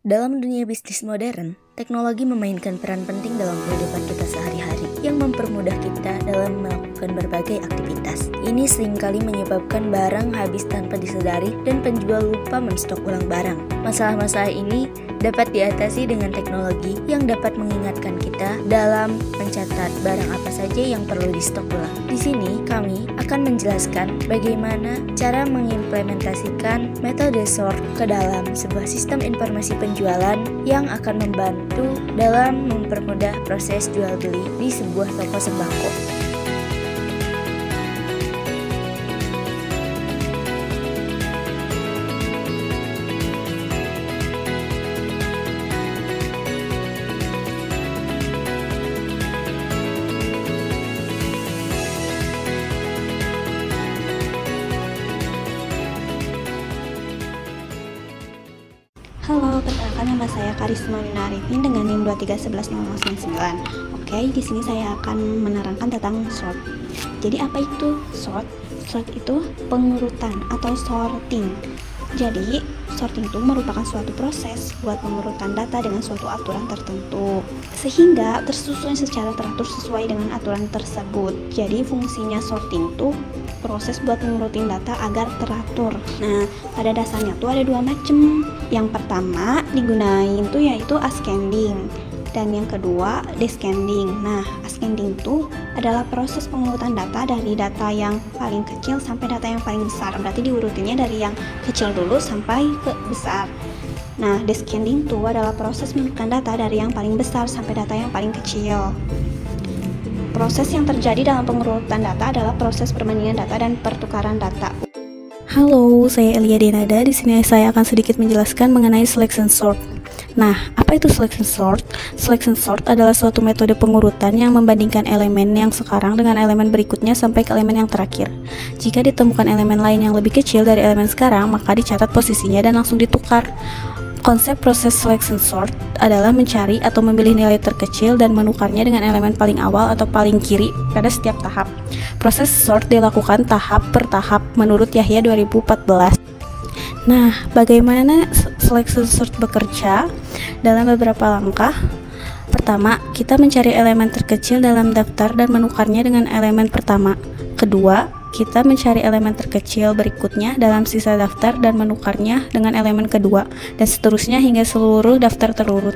Dalam dunia bisnis modern, teknologi memainkan peran penting dalam kehidupan kita sehari-hari yang mempermudah kita dalam melakukan berbagai aktivitas. Ini seringkali menyebabkan barang habis tanpa disadari dan penjual lupa menstok ulang barang. Masalah-masalah ini dapat diatasi dengan teknologi yang dapat mengingatkan kita dalam mencatat barang apa saja yang perlu di stok ulang. Di sini kami akan menjelaskan bagaimana cara mengimplementasikan metode sort ke dalam sebuah sistem informasi penjualan yang akan membantu dalam mempermudah proses jual beli di sebuah toko sembako. Halo, perkenalkan nama saya Karisma Nina Arifin dengan NIM 23110099. Oke, di sini saya akan menerangkan tentang sort. Jadi apa itu sort? Sort itu pengurutan atau sorting. Jadi, sorting itu merupakan suatu proses buat pengurutan data dengan suatu aturan tertentu, sehingga tersusun secara teratur sesuai dengan aturan tersebut. Jadi, fungsinya sorting itu proses buat mengurutin data agar teratur. Nah, pada dasarnya tuh ada dua macam. Yang pertama digunain tuh yaitu ascending, dan yang kedua descending. Nah, ascending itu adalah proses pengurutan data dari data yang paling kecil sampai data yang paling besar. Berarti diurutinnya dari yang kecil dulu sampai ke besar. Nah, descending itu adalah proses menurunkan data dari yang paling besar sampai data yang paling kecil. Proses yang terjadi dalam pengurutan data adalah proses perbandingan data dan pertukaran data. Halo, saya Elia Denada. Di sini saya akan sedikit menjelaskan mengenai selection sort. Nah, apa itu selection sort? Selection sort adalah suatu metode pengurutan yang membandingkan elemen yang sekarang dengan elemen berikutnya sampai ke elemen yang terakhir. Jika ditemukan elemen lain yang lebih kecil dari elemen sekarang, maka dicatat posisinya dan langsung ditukar. Konsep proses selection sort adalah mencari atau memilih nilai terkecil dan menukarnya dengan elemen paling awal atau paling kiri pada setiap tahap. Proses sort dilakukan tahap per tahap menurut Yahya 2014. Nah, bagaimana selection sort bekerja? Dalam beberapa langkah. Pertama, kita mencari elemen terkecil dalam daftar dan menukarnya dengan elemen pertama. Kedua, kita mencari elemen terkecil berikutnya dalam sisa daftar dan menukarnya dengan elemen kedua, dan seterusnya hingga seluruh daftar terurut.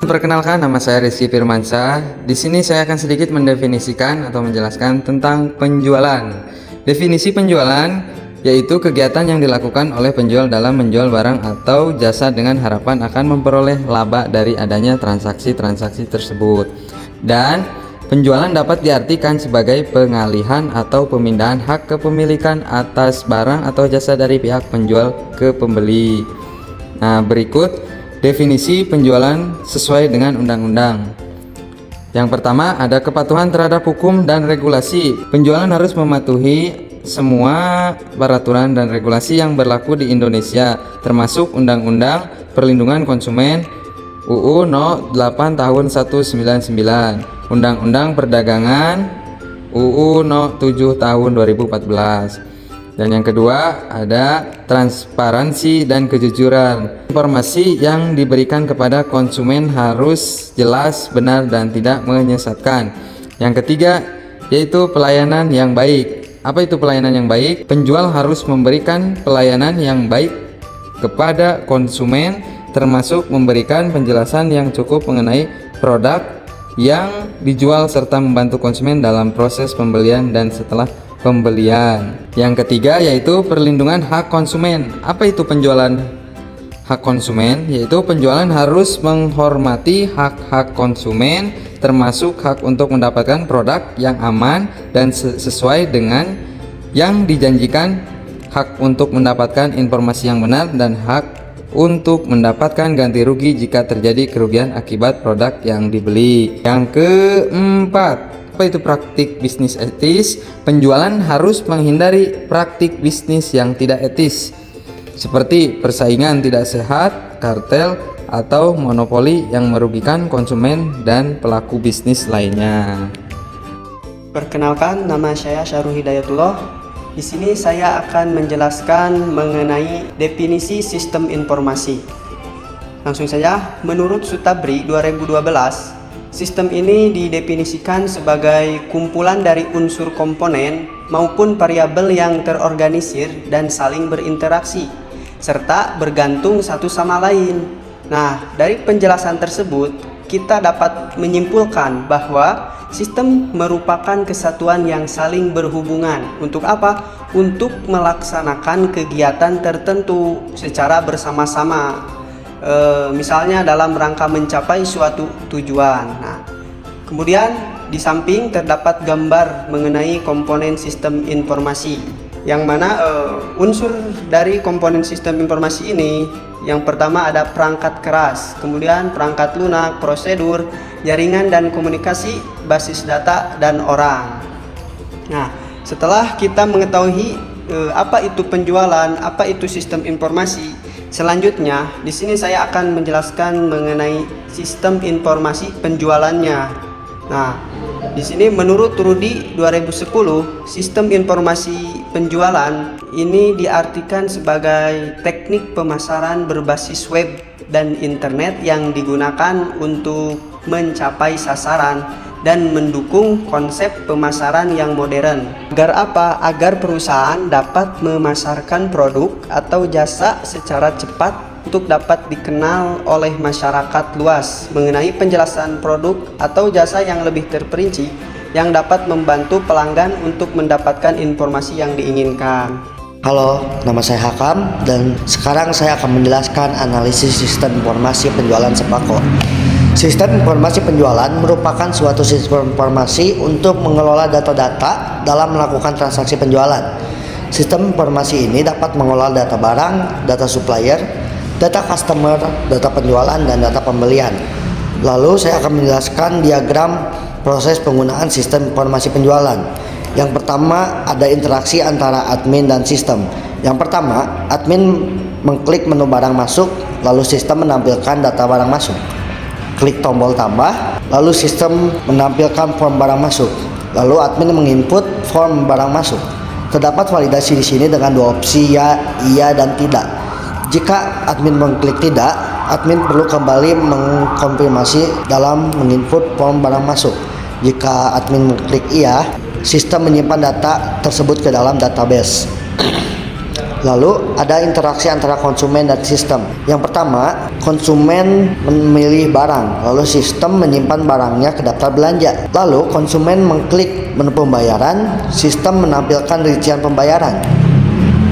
Perkenalkan, nama saya Rizky Firmansyah. Di sini saya akan sedikit mendefinisikan atau menjelaskan tentang penjualan. Definisi penjualan yaitu kegiatan yang dilakukan oleh penjual dalam menjual barang atau jasa dengan harapan akan memperoleh laba dari adanya transaksi-transaksi tersebut. Dan penjualan dapat diartikan sebagai pengalihan atau pemindahan hak kepemilikan atas barang atau jasa dari pihak penjual ke pembeli. Nah, berikut definisi penjualan sesuai dengan undang-undang. Yang pertama, ada kepatuhan terhadap hukum dan regulasi. Penjualan harus mematuhi semua peraturan dan regulasi yang berlaku di Indonesia, termasuk Undang-Undang Perlindungan Konsumen UU No. 8 Tahun 199, Undang-Undang Perdagangan UU No. 7 Tahun 2014. Dan yang kedua, ada transparansi dan kejujuran. Informasi yang diberikan kepada konsumen harus jelas, benar, dan tidak menyesatkan. Yang ketiga, yaitu pelayanan yang baik. Apa itu pelayanan yang baik? Penjual harus memberikan pelayanan yang baik kepada konsumen, termasuk memberikan penjelasan yang cukup mengenai produk yang dijual serta membantu konsumen dalam proses pembelian dan setelah pembelian. Yang ketiga yaitu perlindungan hak konsumen. Apa itu penjualan hak konsumen? Yaitu penjualan harus menghormati hak-hak konsumen, termasuk hak untuk mendapatkan produk yang aman dan sesuai dengan yang dijanjikan, hak untuk mendapatkan informasi yang benar, dan hak untuk mendapatkan ganti rugi jika terjadi kerugian akibat produk yang dibeli. Yang keempat, apa itu praktik bisnis etis? Penjualan harus menghindari praktik bisnis yang tidak etis, seperti persaingan tidak sehat, kartel, atau monopoli yang merugikan konsumen dan pelaku bisnis lainnya. Perkenalkan, nama saya Syarul Hidayatullah. Di sini saya akan menjelaskan mengenai definisi sistem informasi. Langsung saja, menurut Sutabri 2012, sistem ini didefinisikan sebagai kumpulan dari unsur komponen maupun variabel yang terorganisir dan saling berinteraksi, serta bergantung satu sama lain. Nah, dari penjelasan tersebut, kita dapat menyimpulkan bahwa sistem merupakan kesatuan yang saling berhubungan. Untuk apa? Untuk melaksanakan kegiatan tertentu secara bersama-sama. Misalnya dalam rangka mencapai suatu tujuan. Nah, kemudian di samping terdapat gambar mengenai komponen sistem informasi, yang mana unsur dari komponen sistem informasi ini, yang pertama ada perangkat keras, kemudian perangkat lunak, prosedur, jaringan dan komunikasi, basis data, dan orang. Nah, setelah kita mengetahui apa itu penjualan, apa itu sistem informasi, selanjutnya di sini saya akan menjelaskan mengenai sistem informasi penjualannya. Nah, di sini menurut Rudy 2010, sistem informasi penjualan ini diartikan sebagai teknik pemasaran berbasis web dan internet yang digunakan untuk mencapai sasaran dan mendukung konsep pemasaran yang modern. Agar apa? Agar perusahaan dapat memasarkan produk atau jasa secara cepat untuk dapat dikenal oleh masyarakat luas. Mengenai penjelasan produk atau jasa yang lebih terperinci yang dapat membantu pelanggan untuk mendapatkan informasi yang diinginkan. Halo, nama saya Hakam dan sekarang saya akan menjelaskan analisis sistem informasi penjualan sembako. Sistem informasi penjualan merupakan suatu sistem informasi untuk mengelola data-data dalam melakukan transaksi penjualan. Sistem informasi ini dapat mengelola data barang, data supplier, data customer, data penjualan, dan data pembelian. Lalu saya akan menjelaskan diagram proses penggunaan sistem informasi penjualan. Yang pertama ada interaksi antara admin dan sistem. Yang pertama, admin mengklik menu barang masuk, lalu sistem menampilkan data barang masuk. Klik tombol tambah, lalu sistem menampilkan form barang masuk. Lalu admin menginput form barang masuk. Terdapat validasi di sini dengan dua opsi, ya, iya, dan tidak. Jika admin mengklik tidak, admin perlu kembali mengkonfirmasi dalam menginput form barang masuk. Jika admin mengklik iya, sistem menyimpan data tersebut ke dalam database. Lalu ada interaksi antara konsumen dan sistem. Yang pertama, konsumen memilih barang, lalu sistem menyimpan barangnya ke daftar belanja. Lalu konsumen mengklik menu pembayaran, sistem menampilkan rincian pembayaran.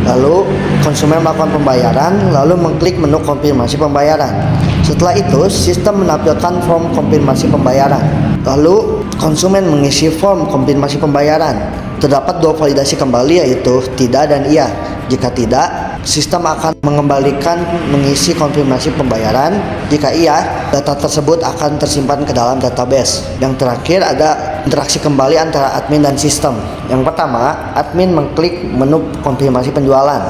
Lalu konsumen melakukan pembayaran, lalu mengklik menu konfirmasi pembayaran. Setelah itu, sistem menampilkan form konfirmasi pembayaran. Lalu konsumen mengisi form konfirmasi pembayaran. Terdapat dua validasi kembali, yaitu tidak dan iya. Jika tidak, sistem akan mengembalikan mengisi konfirmasi pembayaran. Jika iya, data tersebut akan tersimpan ke dalam database. Yang terakhir ada interaksi kembali antara admin dan sistem. Yang pertama, admin mengklik menu konfirmasi penjualan,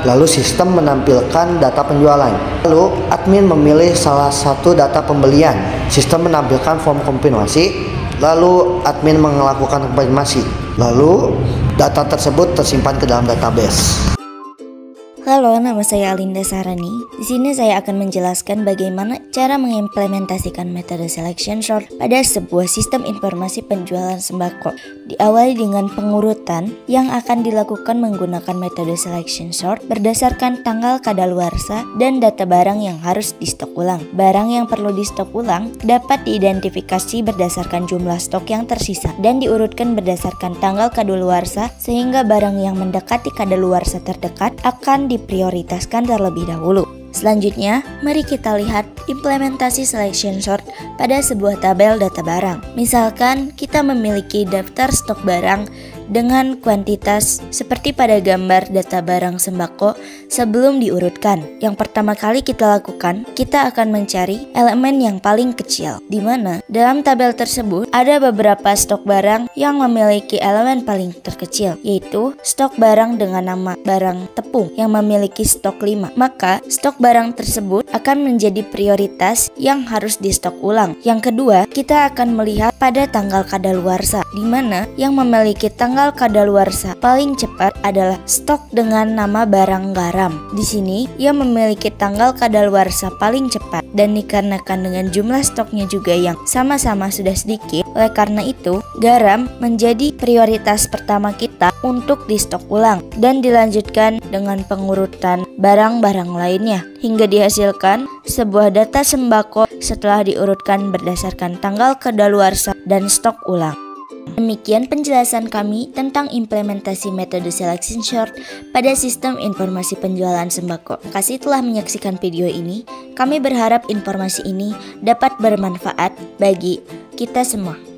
lalu sistem menampilkan data penjualan. Lalu admin memilih salah satu data pembelian, sistem menampilkan form konfirmasi, lalu admin melakukan konfirmasi, lalu data tersebut tersimpan ke dalam database. Halo, nama saya Alinda Sarani. Di sini saya akan menjelaskan bagaimana cara mengimplementasikan metode selection sort pada sebuah sistem informasi penjualan sembako. Diawali dengan pengurutan yang akan dilakukan menggunakan metode selection sort berdasarkan tanggal kadaluarsa dan data barang yang harus distok ulang. Barang yang perlu distok ulang dapat diidentifikasi berdasarkan jumlah stok yang tersisa dan diurutkan berdasarkan tanggal kadaluarsa sehingga barang yang mendekati kadaluarsa terdekat akan diprioritaskan terlebih dahulu. Selanjutnya, mari kita lihat implementasi selection sort pada sebuah tabel data barang. Misalkan kita memiliki daftar stok barang dengan kuantitas seperti pada gambar data barang sembako sebelum diurutkan. Yang pertama kali kita lakukan, kita akan mencari elemen yang paling kecil, di mana dalam tabel tersebut ada beberapa stok barang yang memiliki elemen paling terkecil, yaitu stok barang dengan nama barang tepung yang memiliki stok 5. Maka stok barang tersebut akan menjadi prioritas yang harus di stok ulang. Yang kedua, kita akan melihat pada tanggal kadaluarsa, di mana yang memiliki tanggal tanggal kadaluarsa paling cepat adalah stok dengan nama barang garam. Di sini ia memiliki tanggal kadaluarsa paling cepat, dan dikarenakan dengan jumlah stoknya juga yang sama-sama sudah sedikit, oleh karena itu garam menjadi prioritas pertama kita untuk di stok ulang dan dilanjutkan dengan pengurutan barang-barang lainnya hingga dihasilkan sebuah data sembako setelah diurutkan berdasarkan tanggal kadaluarsa dan stok ulang. Demikian penjelasan kami tentang implementasi metode selection sort pada sistem informasi penjualan sembako. Terima kasih telah menyaksikan video ini. Kami berharap informasi ini dapat bermanfaat bagi kita semua.